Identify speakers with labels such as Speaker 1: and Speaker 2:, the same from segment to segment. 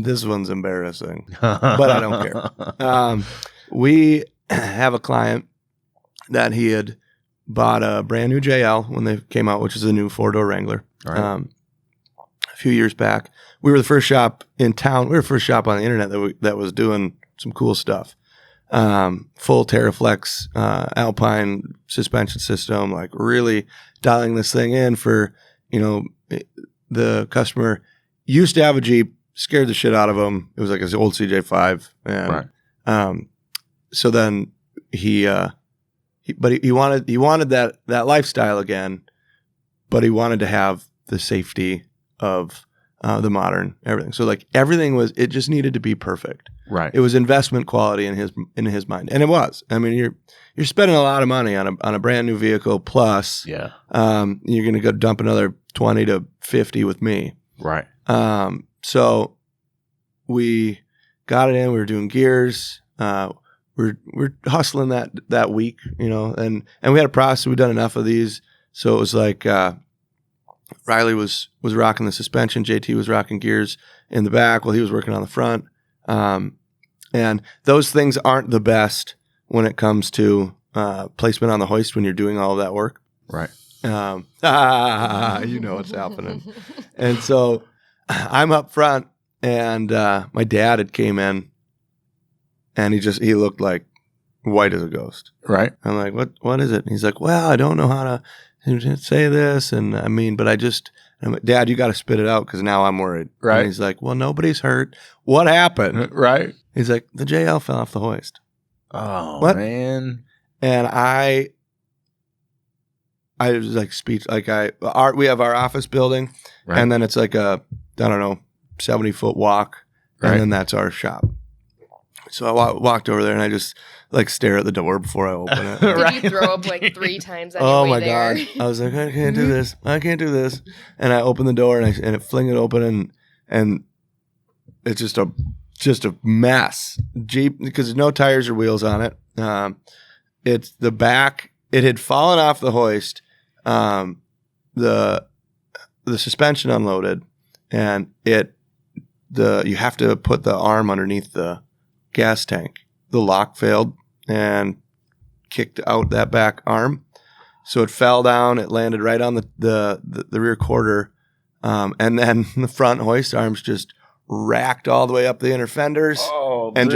Speaker 1: This one's embarrassing, but I don't care. We have a client that he had bought a brand new JL when they came out, which is a new 4-door Wrangler.
Speaker 2: Right.
Speaker 1: A few years back. We were the first shop in town. We were the first shop on the internet that was doing some cool stuff. Full Terraflex Alpine suspension system, like really dialing this thing in for, the customer used to have a Jeep, scared the shit out of him. It was like his old CJ5. And,
Speaker 2: Right.
Speaker 1: So then he wanted that lifestyle again, but he wanted to have the safety of the modern everything. So like everything it just needed to be perfect.
Speaker 2: Right.
Speaker 1: It was investment quality in his mind, and it was. I mean, you're spending a lot of money on a brand new vehicle. Plus,
Speaker 2: Yeah.
Speaker 1: You're going to go dump another 20 to 50 with me.
Speaker 2: Right.
Speaker 1: So we got it in. We were doing gears. We're hustling that week, and we had a process. We'd done enough of these, so it was like Riley was rocking the suspension. JT was rocking gears in the back while he was working on the front. And those things aren't the best when it comes to placement on the hoist when you're doing all of that work.
Speaker 2: Right.
Speaker 1: You know what's happening. And so I'm up front, and my dad had came in, and he looked like white as a ghost.
Speaker 2: Right.
Speaker 1: I'm like, what is it? And he's like, well, I don't know how to say this. And I mean, but I'm like, Dad, you got to spit it out because now I'm worried.
Speaker 2: Right.
Speaker 1: And he's like, well, nobody's hurt. What happened?
Speaker 2: Right.
Speaker 1: He's like, the JL fell off the hoist.
Speaker 2: Oh,
Speaker 1: What?
Speaker 2: man.
Speaker 1: And I was like we have our office building,
Speaker 2: Right.
Speaker 1: and then it's like a, I don't know, 70-foot walk.
Speaker 2: Right.
Speaker 1: And then that's our shop. So I walked over there and I just like stare at the door before I open it.
Speaker 3: Did you throw up like 3 times on
Speaker 1: Oh
Speaker 3: your way
Speaker 1: my
Speaker 3: there?
Speaker 1: God. I was like, I can't do this. I can't do this. And I opened the door and it fling it open and it's just a mess. Jeep, because there's no tires or wheels on it. It's the back. It had fallen off the hoist. The suspension unloaded, and you have to put the arm underneath the gas tank. The lock failed and kicked out that back arm, so it fell down. It landed right on the rear quarter, and then the front hoist arms just racked all the way up the inner fenders, and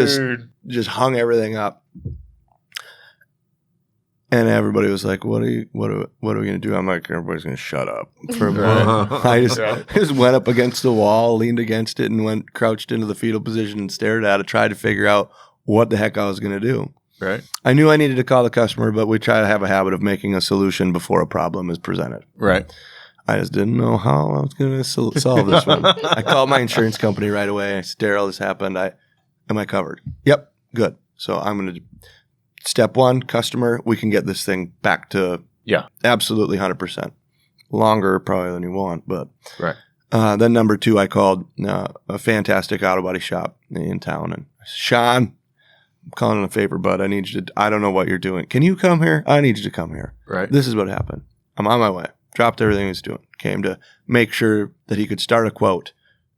Speaker 1: just hung everything up. And everybody was like, "What are we going to do?" I'm like, "Everybody's going to shut up for a minute." I just went up against the wall, leaned against it, and crouched into the fetal position and stared at it, tried to figure out what the heck I was going to do.
Speaker 2: Right.
Speaker 1: I knew I needed to call the customer, but we try to have a habit of making a solution before a problem is presented.
Speaker 2: Right.
Speaker 1: I just didn't know how I was going to solve this one. I called my insurance company right away. I said, Daryl, this happened. Am I covered? Yep. Good. So I'm going to step 1, customer, we can get this thing back to absolutely 100%. Longer probably than you want, but
Speaker 2: right.
Speaker 1: Then number 2, I called a fantastic auto body shop in town, and I said, Sean, I'm calling in a favor, bud. I don't know what you're doing. Can you come here? I need you to come here.
Speaker 2: Right.
Speaker 1: This is what happened. I'm on my way. Dropped everything he was doing. Came to make sure that he could start a quote.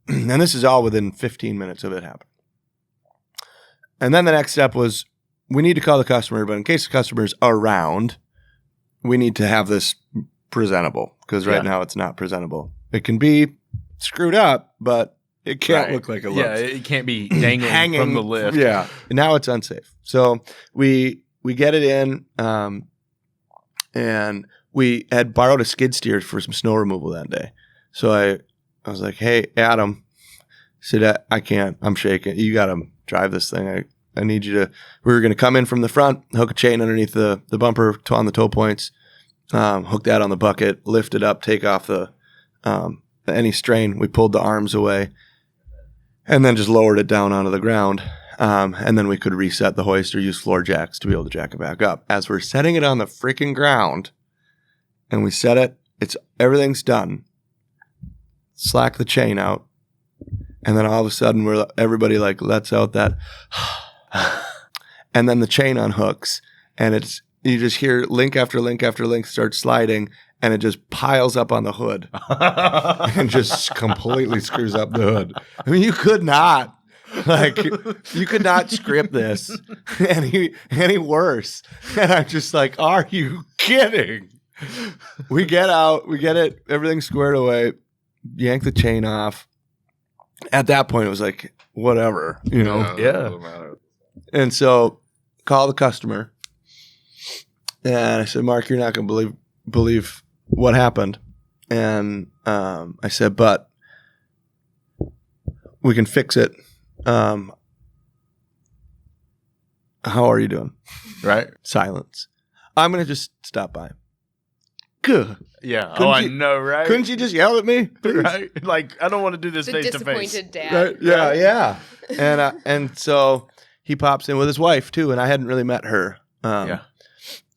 Speaker 1: And this is all within 15 minutes of it happening. And then the next step was, we need to call the customer, but in case the customer's around, we need to have this presentable, because right now it's not presentable. It can be screwed up, but it can't look like it looks.
Speaker 2: Yeah, it can't be dangling from the lift.
Speaker 1: Yeah, now it's unsafe. So we get it in, and we had borrowed a skid steer for some snow removal that day. So I was like, hey, Adam, I said, I can't. I'm shaking. You got to drive this thing. I need you to, we were going to come in from the front, hook a chain underneath the bumper on the toe points, hook that on the bucket, lift it up, take off any strain. We pulled the arms away and then just lowered it down onto the ground. And then we could reset the hoist or use floor jacks to be able to jack it back up. As we're setting it on the freaking ground and we set it, everything's done. Slack the chain out. And then all of a sudden everybody like lets out that and then the chain unhooks, and you just hear link after link after link start sliding, and it just piles up on the hood and just completely screws up the hood. I mean, you could not script this any worse. And I'm just like, are you kidding? We get out, we get it, everything squared away, yank the chain off. At that point, it was like, whatever, you know?
Speaker 2: Yeah.
Speaker 1: And so call the customer. And I said, Mark, you're not going to believe what happened. And I said, but we can fix it. How are you doing?
Speaker 2: Right.
Speaker 1: Silence. I'm going to just stop by. Good.
Speaker 2: Yeah.
Speaker 1: I
Speaker 2: know, right?
Speaker 1: Couldn't you just yell at me? Please?
Speaker 2: Right. Like, I don't want to do this
Speaker 3: The
Speaker 2: face to face.
Speaker 3: disappointed dad.
Speaker 1: Right? Yeah. And so he pops in with his wife too, and I hadn't really met her.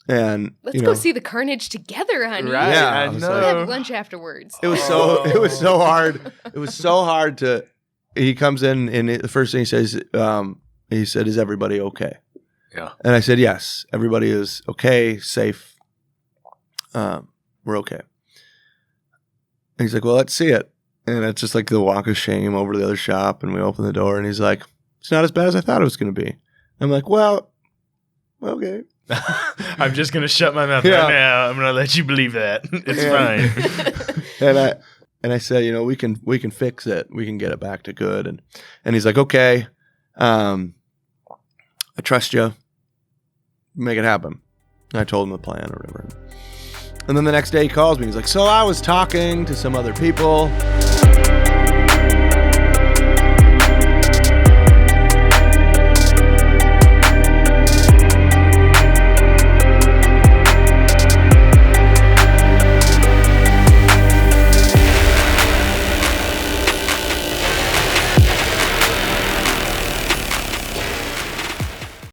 Speaker 1: And
Speaker 3: let's go see the carnage together, honey.
Speaker 2: Right.
Speaker 1: Yeah,
Speaker 2: I
Speaker 3: We'll
Speaker 2: know.
Speaker 3: have lunch afterwards.
Speaker 1: It was so hard. It was so hard to. He comes in, and the first thing he says, he said, "Is everybody okay?"
Speaker 2: Yeah.
Speaker 1: And I said, "Yes, everybody is okay, safe. We're okay." And he's like, "Well, let's see it." And it's just like the walk of shame over to the other shop, and we open the door, and he's like, "It's not as bad as I thought it was going to be." I'm like, "Well, okay."
Speaker 2: I'm just going to shut my mouth right now. I'm going to let you believe that. It's fine.
Speaker 1: And I said, you know, we can fix it. We can get it back to good. And he's like, okay, I trust you. Make it happen. And I told him the plan or whatever. And then the next day he calls me. He's like, so I was talking to some other people.